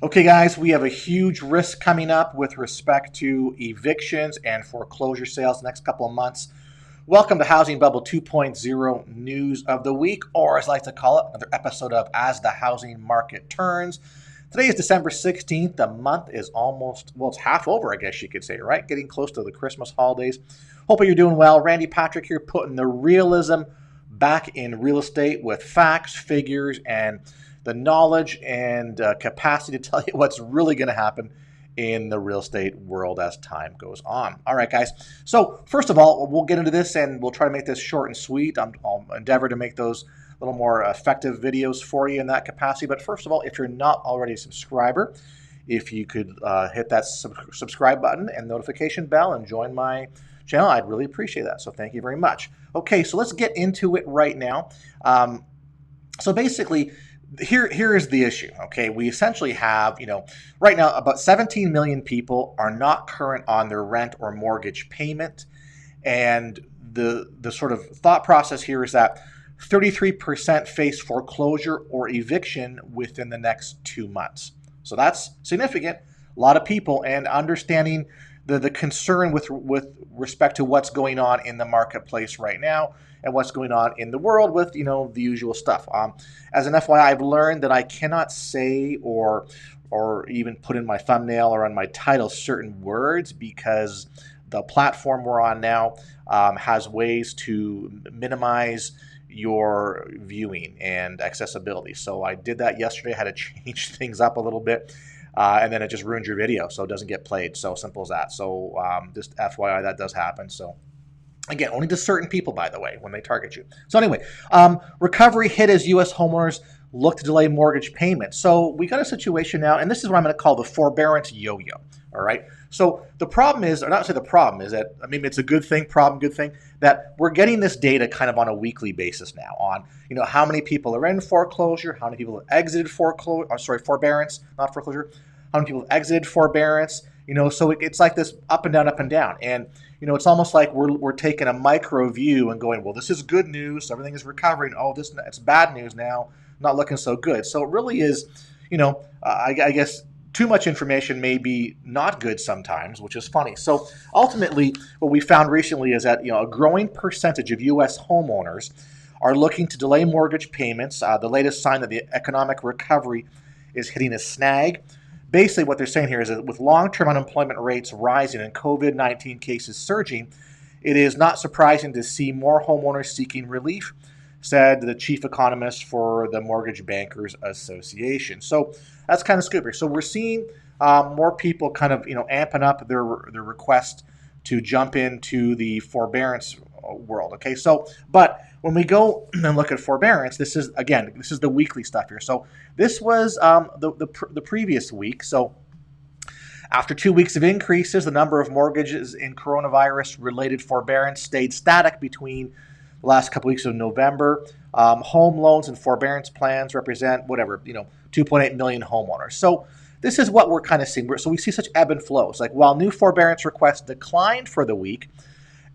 Okay, guys, we have a huge risk coming up with respect to evictions and foreclosure sales the next couple of months. Welcome to Housing Bubble 2.0 News of the Week, or as I like to call it, another episode of As the Housing Market Turns. Today is December 16th. The month is almost, well, it's half over, I guess you could say, right? Getting close to the Christmas holidays. Hoping you're doing well. Randy Patrick here, putting the realism back in real estate with facts, figures, and the knowledge and capacity to tell you what's really going to happen in the real estate world as time goes on. All right, guys. So first of all, we'll get into this and we'll try to make this short and sweet. I'll endeavor to make those a little more effective videos for you in that capacity. But first of all, if you're not already a subscriber, if you could hit that subscribe button and notification bell and join my channel, I'd really appreciate that. So thank you very much. Okay, so let's get into it right now. So basically, here is the issue. Okay, we essentially have, right now about 17 million people are not current on their rent or mortgage payment, and the sort of thought process here is that 33% face foreclosure or eviction within the next 2 months. So that's significant. A lot of people, and understanding the concern with respect to what's going on in the marketplace right now and what's going on in the world with, the usual stuff. As an FYI, I've learned that I cannot say or even put in my thumbnail or on my title certain words because the platform we're on now has ways to minimize your viewing and accessibility. So I did that yesterday. I had to change things up a little bit. And then it just ruins your video, so it doesn't get played. So simple as that. So just FYI, that does happen. So again, only to certain people, by the way, when they target you. So anyway, recovery hit as U.S. homeowners look to delay mortgage payments. So we got a situation now, and this is what I'm going to call the forbearance yo-yo. All right. So the problem is, or not say the problem is that, it's a good thing, problem, good thing, that we're getting this data kind of on a weekly basis now on, how many people are in foreclosure, how many people have exited forbearance, not foreclosure, how many people have exited forbearance, so it's like this up and down, up and down. And, it's almost like we're taking a micro view and going, well, this is good news, everything is recovering. Oh, it's bad news now, not looking so good. So it really is, I guess, too much information may be not good sometimes, which is funny. So ultimately, what we found recently is that a growing percentage of U.S. homeowners are looking to delay mortgage payments. The latest sign that the economic recovery is hitting a snag. Basically, what they're saying here is that with long-term unemployment rates rising and COVID-19 cases surging, it is not surprising to see more homeowners seeking relief, said the chief economist for the Mortgage Bankers Association. So that's kind of scooper. So we're seeing more people kind of amping up their request to jump into the forbearance world. Okay, so but when we go and look at forbearance, this is the weekly stuff here. So this was the previous week. So after 2 weeks of increases, the number of mortgages in coronavirus-related forbearance stayed static between the last couple weeks of November. Home loans and forbearance plans represent 2.8 million homeowners. So this is what we're kind of seeing. So we see such ebb and flows. Like while new forbearance requests declined for the week,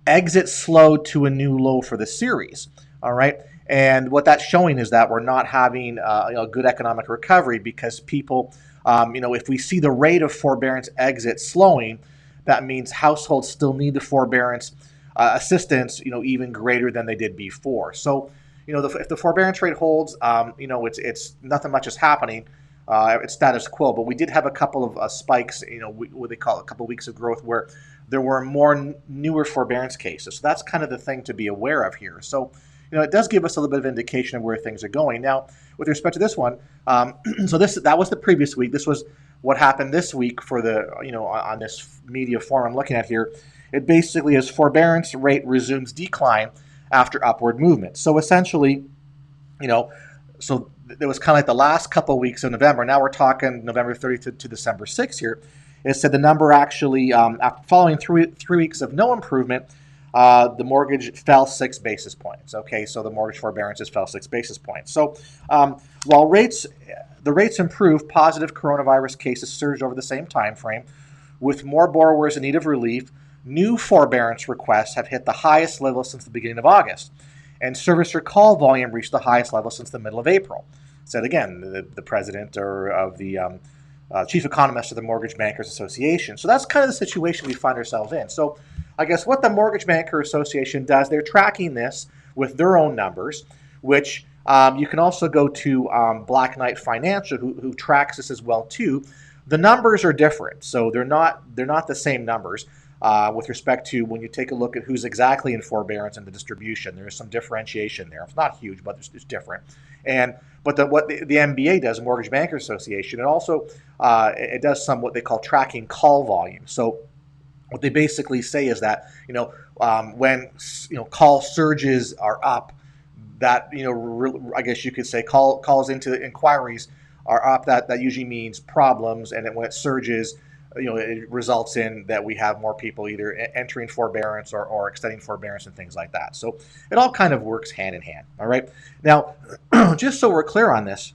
exits slowed to a new low for the series. All right. And what that's showing is that we're not having a good economic recovery because people, if we see the rate of forbearance exit slowing, that means households still need the forbearance assistance, even greater than they did before. So, if the forbearance rate holds, it's nothing much is happening. It's status quo. But we did have a couple of spikes, what they call it, a couple of weeks of growth where there were more newer forbearance cases. So that's kind of the thing to be aware of here. So, it does give us a little bit of indication of where things are going. Now, with respect to this one, so that was the previous week. This was what happened this week for the, on this media forum I'm looking at here. It basically is forbearance rate resumes decline after upward movement. So essentially, so it was kind of like the last couple of weeks of November. Now we're talking November 30th to December 6th here. It said the number actually, after following three weeks of no improvement, the mortgage fell 6 basis points. Okay, so the mortgage forbearances fell 6 basis points. So while the rates improved, positive coronavirus cases surged over the same time frame, with more borrowers in need of relief. New forbearance requests have hit the highest level since the beginning of August, and servicer call volume reached the highest level since the middle of April. Said again, the president of the chief economist of the Mortgage Bankers Association. So that's kind of the situation we find ourselves in. So I guess what the Mortgage Banker Association does, they're tracking this with their own numbers, which you can also go to Black Knight Financial, who tracks this as well too. The numbers are different, so they're not the same numbers with respect to when you take a look at who's exactly in forbearance and the distribution. There's some differentiation there. It's not huge, but it's different. But what the MBA does, Mortgage Bankers Association, it also it does some what they call tracking call volume. So what they basically say is that when call surges are up, that I guess you could say calls into inquiries are up. That usually means problems, and when it surges, it results in that we have more people either entering forbearance or extending forbearance and things like that. So it all kind of works hand in hand. All right. Now, just so we're clear on this,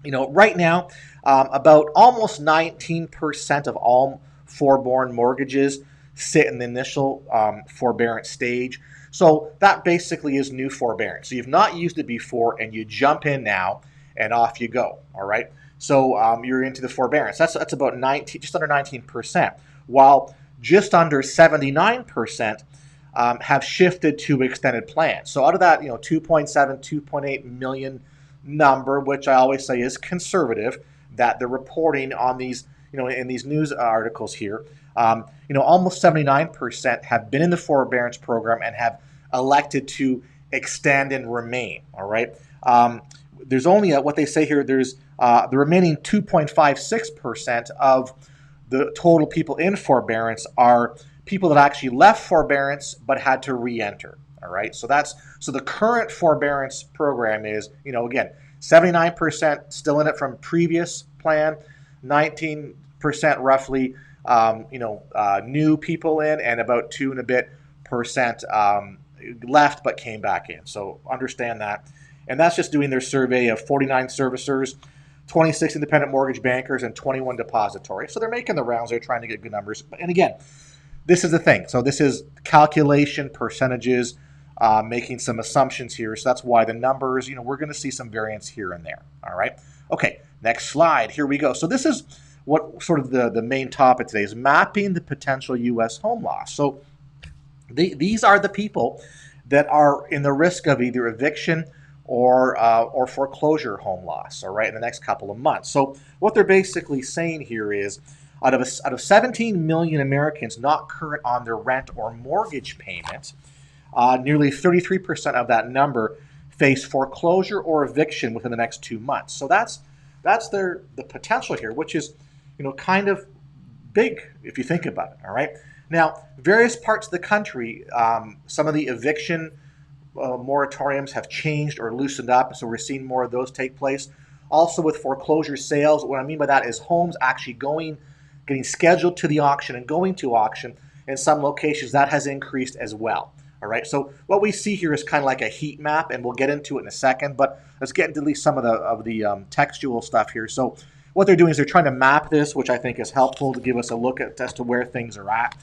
right now, about almost 19% of all forborne mortgages sit in the initial forbearance stage. So that basically is new forbearance. So you've not used it before, and you jump in now, and off you go. All right. So you're into the forbearance. That's about just under 19%, while just under 79% have shifted to extended plans. So out of that, 2.7, 2.8 million number, which I always say is conservative, that they're reporting on these, in these news articles here, almost 79% have been in the forbearance program and have elected to extend and remain. All right. There's only what they say here. There's the remaining 2.56% of the total people in forbearance are people that actually left forbearance but had to re-enter. All right. So the current forbearance program is, again, 79% still in it from previous plan, 19% roughly, new people in, and about 2 and a bit percent left but came back in. So understand that. And that's just doing their survey of 49 servicers, 26 independent mortgage bankers, and 21 depositories. So they're making the rounds. They're trying to get good numbers. And again, this is the thing. So this is calculation, percentages, making some assumptions here. So that's why the numbers, we're going to see some variance here and there. All right. Okay, next slide. Here we go. So this is what sort of the main topic today is mapping the potential U.S. home loss. So these are the people that are in the risk of either eviction or foreclosure home loss, all right, in the next couple of months. So what they're basically saying here is out of 17 million Americans not current on their rent or mortgage payments, nearly 33% of that number face foreclosure or eviction within the next 2 months. So that's the potential here, which is kind of big if you think about it. All right. Now, various parts of the country, some of the eviction moratoriums have changed or loosened up, so we're seeing more of those take place. Also with foreclosure sales, what I mean by that is homes actually getting scheduled to the auction and going to auction. In some locations, that has increased as well. All right, so what we see here is kind of like a heat map, and we'll get into it in a second, but let's get into at least some of the textual stuff here. So what they're doing is they're trying to map this, which I think is helpful to give us a look at as to where things are at,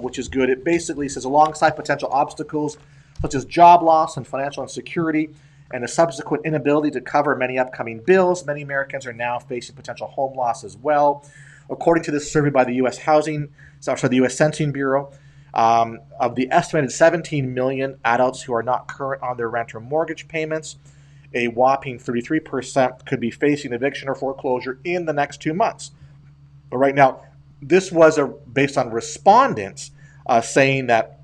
which is good. It basically says alongside potential obstacles such as job loss and financial insecurity and a subsequent inability to cover many upcoming bills, many Americans are now facing potential home loss as well. According to this survey by the US the US Census Bureau, of the estimated 17 million adults who are not current on their rent or mortgage payments, a whopping 33% could be facing eviction or foreclosure in the next 2 months. But right now, this was based on respondents saying that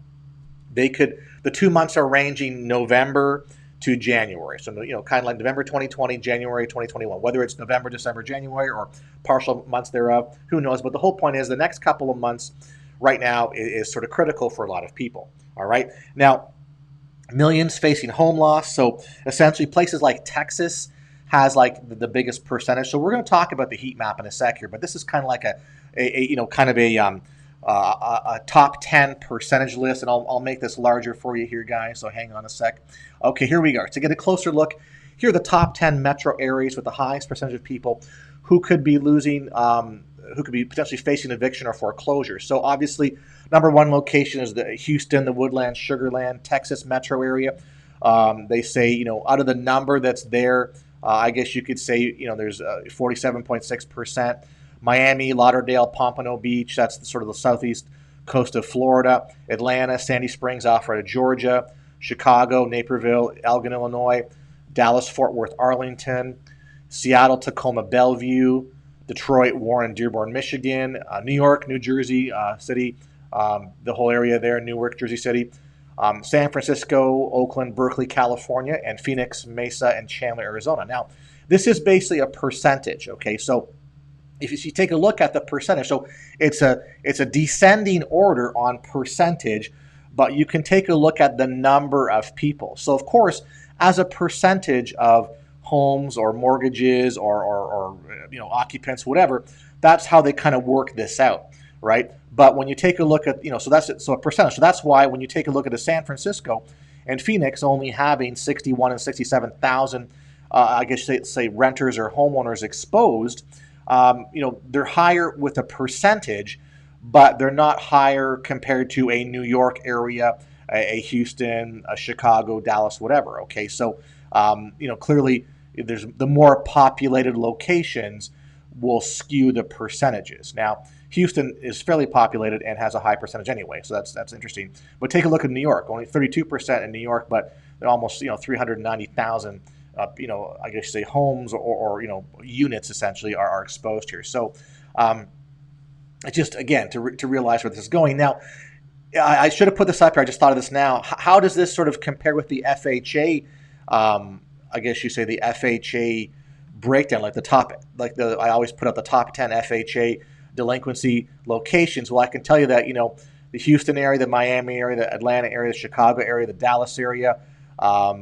the 2 months are ranging November to January. So, kind of like November 2020, January 2021, whether it's November, December, January, or partial months thereof, who knows? But the whole point is the next couple of months right now is sort of critical for a lot of people. All right. Now, millions facing home loss. So essentially places like Texas has like the biggest percentage. So we're going to talk about the heat map in a sec here, but this is kind of like a top 10 percentage list, and I'll make this larger for you here, guys, so hang on a sec. Okay, here we go. To get a closer look, here are the top 10 metro areas with the highest percentage of people who could be who could be potentially facing eviction or foreclosure. So obviously, number one location is the Houston, the Woodlands, Sugar Land, Texas metro area. They say, out of the number that's there, I guess you could say, there's 47.6%. Miami, Lauderdale, Pompano Beach, that's sort of the southeast coast of Florida. Atlanta, Sandy Springs, Alpharetta, Georgia. Chicago, Naperville, Elgin, Illinois. Dallas, Fort Worth, Arlington. Seattle, Tacoma, Bellevue. Detroit, Warren, Dearborn, Michigan. New York, New Jersey City, the whole area there, Newark, Jersey City. San Francisco, Oakland, Berkeley, California, and Phoenix, Mesa, and Chandler, Arizona. Now, this is basically a percentage, okay? So if you take a look at the percentage, so it's a descending order on percentage, but you can take a look at the number of people. So, of course, as a percentage of homes or mortgages or occupants, whatever, that's how they kind of work this out, right? But when you take a look at, so a percentage. So that's why when you take a look at the San Francisco and Phoenix only having 61 and 67,000, I guess say renters or homeowners exposed, they're higher with a percentage, but they're not higher compared to a New York area, a Houston, a Chicago, Dallas, whatever. Okay, so clearly there's the more populated locations will skew the percentages. Now, Houston is fairly populated and has a high percentage anyway, so that's interesting. But take a look at New York. Only 32% in New York, but they're almost 390,000. I guess say homes or units essentially are exposed here. So it's just again to realize where this is going. Now, I should have put this up here. I just thought of this now. How does this sort of compare with the FHA? I guess you say the FHA breakdown, I always put up the top 10 FHA delinquency locations. Well, I can tell you that the Houston area, the Miami area, the Atlanta area, the Chicago area, the Dallas area,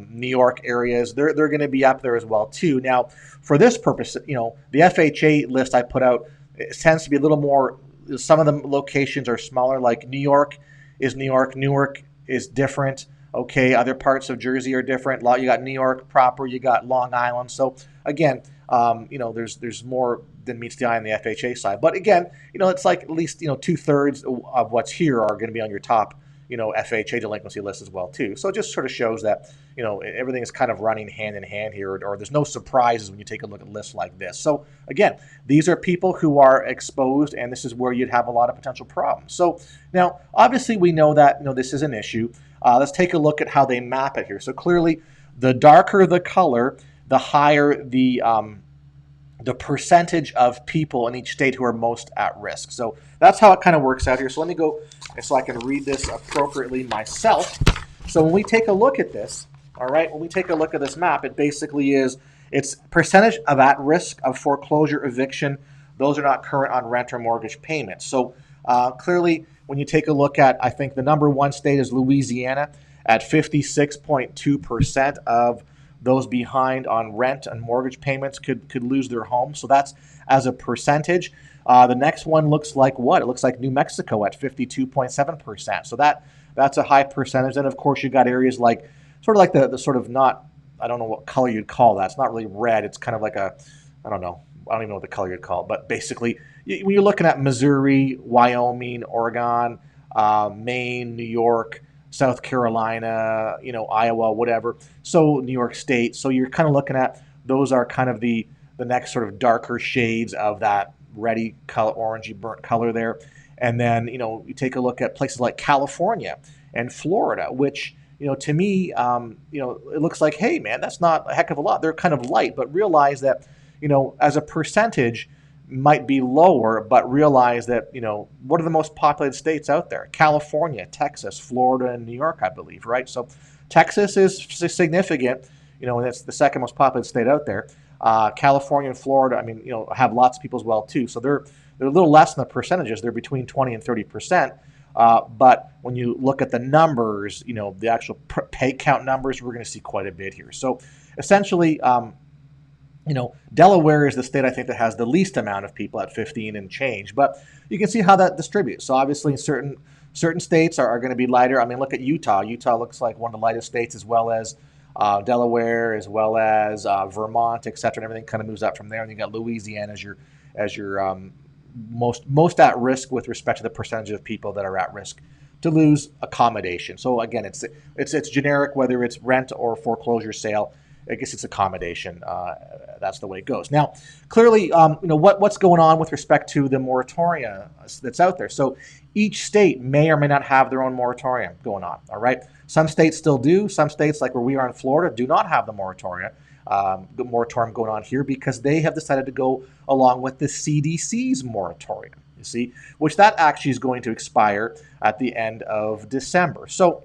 New York areas, they're going to be up there as well too. Now, for this purpose, the FHA list I put out, it tends to be a little more. Some of the locations are smaller, like New York is New York. Newark is different. Okay, other parts of Jersey are different. You got New York proper, you got Long Island. So again, there's more than meets the eye on the FHA side. But again, it's like at least 2/3 of what's here are going to be on your top FHA delinquency list as well too. So it just sort of shows that everything is kind of running hand in hand here, or there's no surprises when you take a look at lists like this. So again, these are people who are exposed, and this is where you'd have a lot of potential problems. So now, obviously, we know that this is an issue. Let's take a look at how they map it here. So clearly, the darker the color, the higher the percentage of people in each state who are most at risk. So that's how it kind of works out here. So let me go so I can read this appropriately myself. So when we take a look at this, all right, when we take a look at this map, it basically it's percentage of at risk of foreclosure, eviction. Those are not current on rent or mortgage payments. So clearly, when you take a look at, I think the number one state is Louisiana at 56.2% of those behind on rent and mortgage payments could lose their home. So that's as a percentage. The next one looks like what? It looks like New Mexico at 52.7%. So that's a high percentage. And of course, you got areas like sort of like the sort of not, I don't know what color you'd call that. It's not really red. It's kind of like I don't know. I don't even know what the color you'd call it. But basically, when you're looking at Missouri, Wyoming, Oregon, Maine, New York, South Carolina, Iowa, whatever. So New York State. So you're kind of looking at those are kind of the next sort of darker shades of that reddy color, orangey burnt color there. And then, you take a look at places like California and Florida, which, to me, it looks like, hey, man, that's not a heck of a lot. They're kind of light, but realize that, as a percentage might be lower, but realize that, what are the most populated states out there? California, Texas, Florida, and New York, I believe, right? So Texas is significant, and that's the second most populated state out there. California and Florida, have lots of people as well, too. So they're a little less than the percentages. They're between 20 and 30%. But when you look at the numbers, the actual pay count numbers, we're going to see quite a bit here. So essentially, Delaware is the state I think that has the least amount of people at 15 and change, but you can see how that distributes. So obviously certain states are going to be lighter. Look at Utah. Utah looks like one of the lightest states, as well as Delaware, as well as Vermont, et cetera, and everything kind of moves up from there. And you got Louisiana as your most at risk with respect to the percentage of people that are at risk to lose accommodation. So again, it's generic, whether it's rent or foreclosure sale. I guess it's accommodation. That's the way it goes. Now, clearly, what's going on with respect to the moratoria that's out there. So each state may or may not have their own moratorium going on. All right. Some states still do. Some states, like where we are in Florida, do not have the moratorium going on here because they have decided to go along with the CDC's moratorium. You see, which that actually is going to expire at the end of December. So,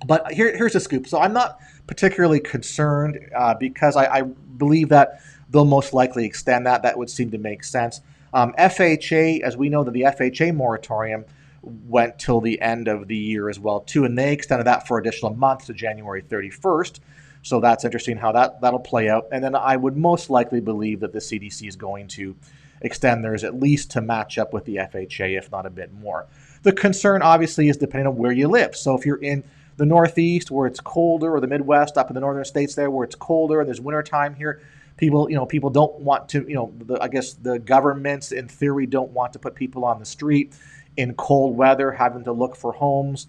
but here's the scoop. So I'm not particularly concerned because I believe that they'll most likely extend that. That would seem to make sense. FHA, as we know, that the FHA moratorium went till the end of the year as well too, and they extended that for an additional month to January 31st. So that's interesting how that'll play out. And then I would most likely believe that the CDC is going to extend theirs at least to match up with the FHA, if not a bit more. The concern obviously is depending on where you live. So if you're in the Northeast where it's colder, or the Midwest up in the northern states there where it's colder and there's winter time here, people don't want to, I guess the governments in theory don't want to put people on the street in cold weather, having to look for homes,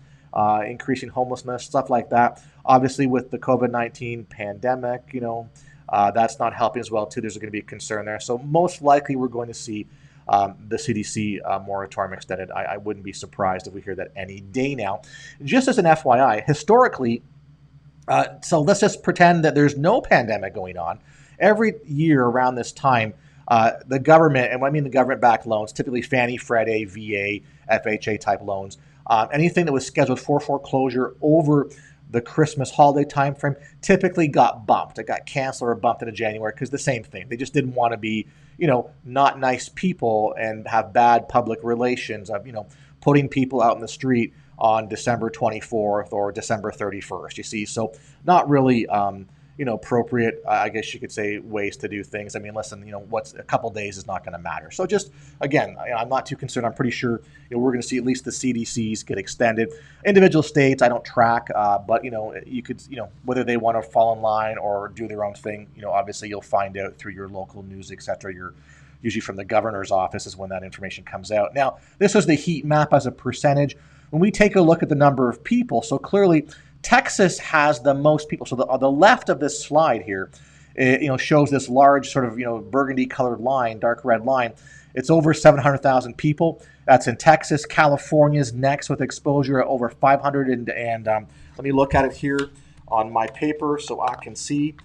increasing homelessness, stuff like that. Obviously, with the COVID-19 pandemic, that's not helping as well too. There's going to be a concern there. So most likely we're going to see the CDC moratorium extended. I wouldn't be surprised if we hear that any day now. Just as an FYI, historically, so let's just pretend that there's no pandemic going on. Every year around this time, the government, and when I mean the government-backed loans, typically Fannie, Freddie, VA, FHA type loans, anything that was scheduled for foreclosure over the Christmas holiday timeframe typically got bumped. It got canceled or bumped into January because the same thing. They just didn't want to be, not nice people and have bad public relations of, putting people out in the street on December 24th or December 31st. You see, so not really, appropriate, I guess you could say, ways to do things. I mean, listen, what's a couple days is not going to matter. So just, again, I'm not too concerned. I'm pretty sure we're going to see at least the CDCs get extended. Individual states, I don't track, but, you could, whether they want to fall in line or do their own thing, obviously you'll find out through your local news, et cetera. Usually from the governor's office is when that information comes out. Now, this was the heat map as a percentage. When we take a look at the number of people, so clearly Texas has the most people. So on the left of this slide here, shows this large sort of, burgundy colored line, dark red line. It's over 700,000 people. That's in Texas. California's next with exposure at over 500. And let me look at it here on my paper so I can see.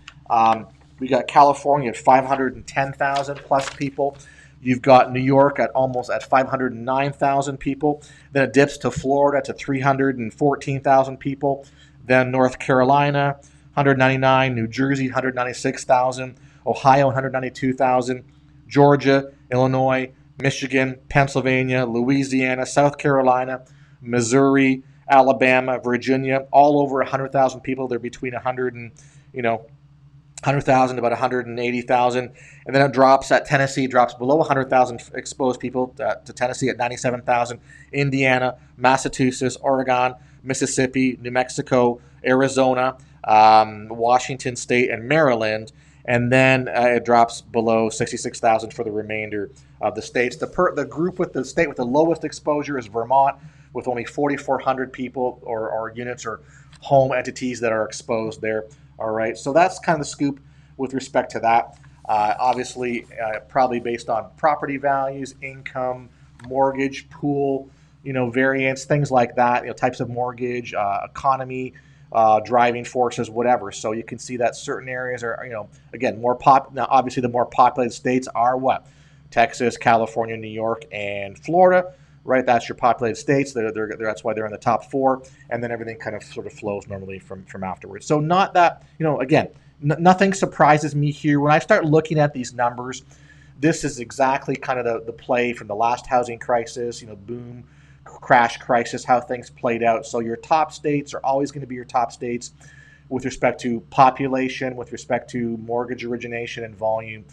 We got California at 510,000 plus people. You've got New York at almost at 509,000 people. Then it dips to Florida to 314,000 people. Then North Carolina, 199. New Jersey, 196,000. Ohio, 192,000. Georgia, Illinois, Michigan, Pennsylvania, Louisiana, South Carolina, Missouri, Alabama, Virginia, all over 100,000 people. They're between 100,000 to about 180,000, and then it drops at Tennessee, drops below 100,000 exposed people to Tennessee at 97,000. Indiana, Massachusetts, Oregon, Mississippi, New Mexico, Arizona, Washington State, and Maryland, and then it drops below 66,000 for the remainder of the states. The group with the state with the lowest exposure is Vermont, with only 4,400 people or units or home entities that are exposed there. All right, so that's kind of the scoop with respect to that. Obviously, probably based on property values, income, mortgage, pool, variance, things like that, types of mortgage, economy, driving forces, whatever. So you can see that certain areas are, again, now obviously the more populated states are what? Texas, California, New York, and Florida. Right, that's your populated states. That's why they're in the top four, and then everything kind of sort of flows normally from afterwards. So not that, again, nothing surprises me here. When I start looking at these numbers, this is exactly kind of the play from the last housing crisis, boom, crash crisis, how things played out. So your top states are always going to be your top states with respect to population, with respect to mortgage origination and volume.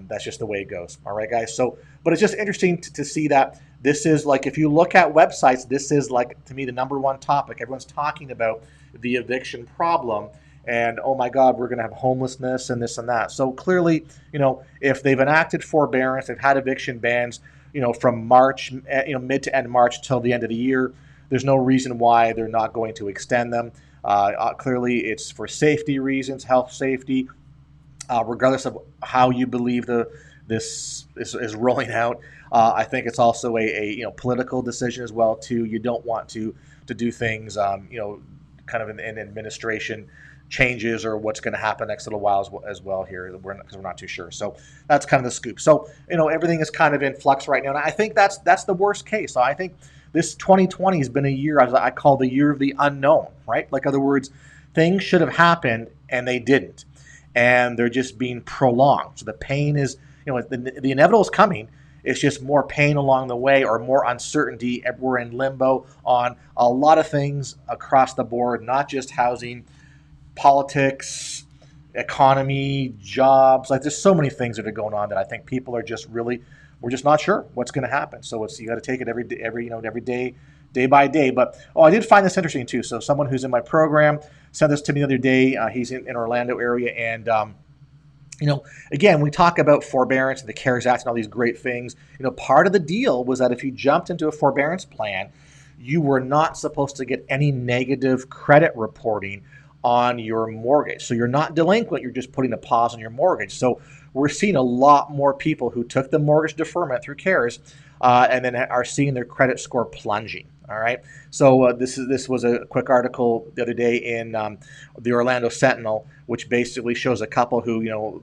That's just the way it goes. All right, guys. So, but it's just interesting to see that this is like, if you look at websites, this is like, to me, the number one topic. Everyone's talking about the eviction problem and, oh my God, we're going to have homelessness and this and that. So clearly, if they've enacted forbearance, they've had eviction bans, from March, mid to end March till the end of the year, there's no reason why they're not going to extend them. Clearly, it's for safety reasons, health safety, regardless of how you believe this is rolling out. I think it's also a political decision as well too. You don't want to do things kind of in administration changes or what's going to happen next little while as well here because we're not too sure. So that's kind of the scoop. So everything is kind of in flux right now, and I think that's the worst case. So I think this 2020 has been a year I call the year of the unknown, right? Like, in other words, things should have happened and they didn't, and they're just being prolonged. So the pain is, the inevitable is coming. It's just more pain along the way, or more uncertainty. We're in limbo on a lot of things across the board, not just housing, politics, economy, jobs. Like, there's so many things that are going on that I think people are just really, we're just not sure what's going to happen. So you got to take it every day, day by day. But I did find this interesting too. So someone who's in my program sent this to me the other day. He's in Orlando area, and again, we talk about forbearance and the CARES Act and all these great things. Part of the deal was that if you jumped into a forbearance plan, you were not supposed to get any negative credit reporting on your mortgage. So you're not delinquent, you're just putting a pause on your mortgage. So we're seeing a lot more people who took the mortgage deferment through CARES and then are seeing their credit score plunging. All right. So this was a quick article the other day in the Orlando Sentinel, which basically shows a couple who,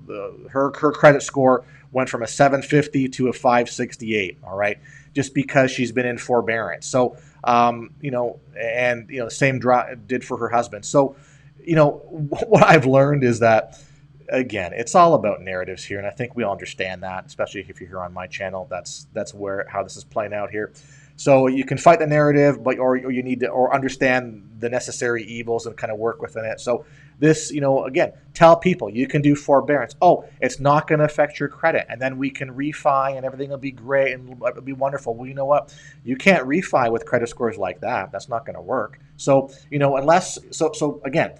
her credit score went from a 750 to a 568. All right, just because she's been in forbearance. So same did for her husband. So what I've learned is that, again, it's all about narratives here, and I think we all understand that, especially if you're here on my channel. That's how this is playing out here. So you can fight the narrative, or you need to understand the necessary evils and kind of work within it. So this, again, tell people you can do forbearance. Oh, it's not going to affect your credit, and then we can refi, and everything will be great and it'll be wonderful. Well, you know what? You can't refi with credit scores like that. That's not going to work. So again,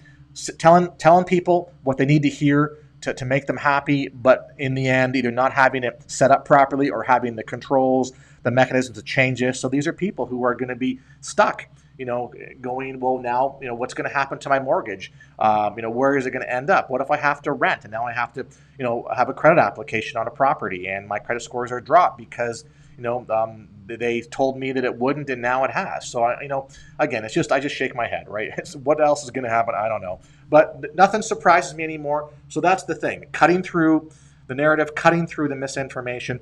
telling people what they need to hear to make them happy, but in the end, either not having it set up properly or having the controls, the mechanisms to change this. So these are people who are going to be stuck, going, well, now, what's going to happen to my mortgage? Where is it going to end up? What if I have to rent and now I have to, have a credit application on a property and my credit scores are dropped because, they told me that it wouldn't and now it has. So, again, I just shake my head, right? What else is going to happen? I don't know. But nothing surprises me anymore. So that's the thing. Cutting through the narrative, cutting through the misinformation,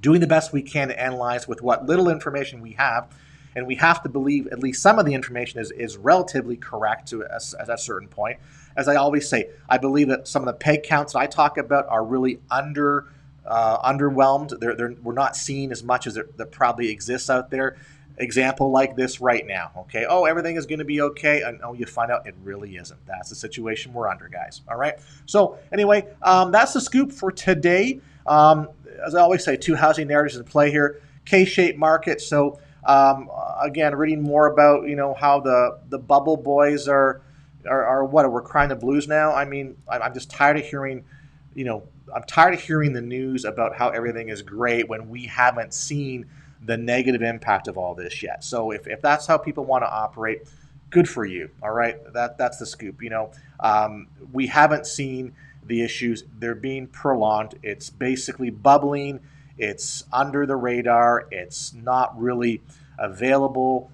doing the best we can to analyze with what little information we have. And we have to believe at least some of the information is relatively correct to us at a certain point. As I always say, I believe that some of the peg counts that I talk about are really underwhelmed. We're not seeing as much as that probably exists out there. Example like this right now. Okay. Oh, everything is going to be okay. And you find out it really isn't. That's the situation we're under, guys. All right. So anyway, that's the scoop for today. As I always say, two housing narratives in play here. K-shaped market. So again, reading more about how the bubble boys are what, we're crying the blues now. I mean, I'm just tired of hearing, I'm tired of hearing the news about how everything is great when we haven't seen the negative impact of all this yet. So if that's how people want to operate, good for you. All right, that's the scoop. We haven't seen the issues. They're being prolonged. It's basically bubbling. It's under the radar. It's not really available.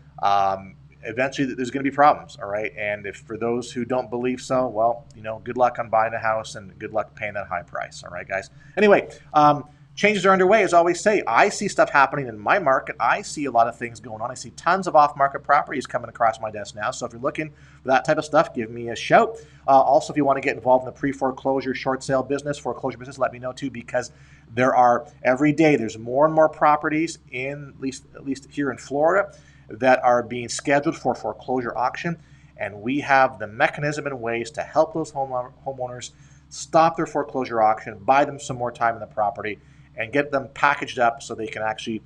Eventually, there's going to be problems. All right, and if for those who don't believe so, well, good luck on buying a house and good luck paying that high price. All right, guys. Anyway, changes are underway. As I always say, I see stuff happening in my market. I see a lot of things going on. I see tons of off-market properties coming across my desk now. So if you're looking for that type of stuff, give me a shout. Also, if you want to get involved in the pre-foreclosure short sale business, foreclosure business, let me know too, because there are every day there's more and more properties in at least here in Florida that are being scheduled for foreclosure auction, and we have the mechanism and ways to help those homeowners stop their foreclosure auction, buy them some more time in the property, and get them packaged up so they can actually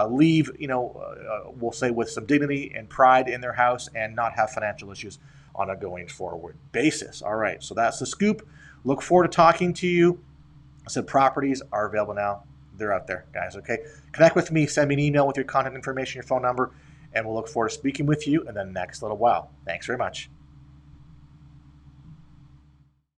leave, we'll say with some dignity and pride in their house and not have financial issues on a going forward basis. All right, so that's the scoop. Look forward to talking to you. I said properties are available now. They're out there, guys, okay? Connect with me. Send me an email with your contact information, your phone number, and we'll look forward to speaking with you in the next little while. Thanks very much.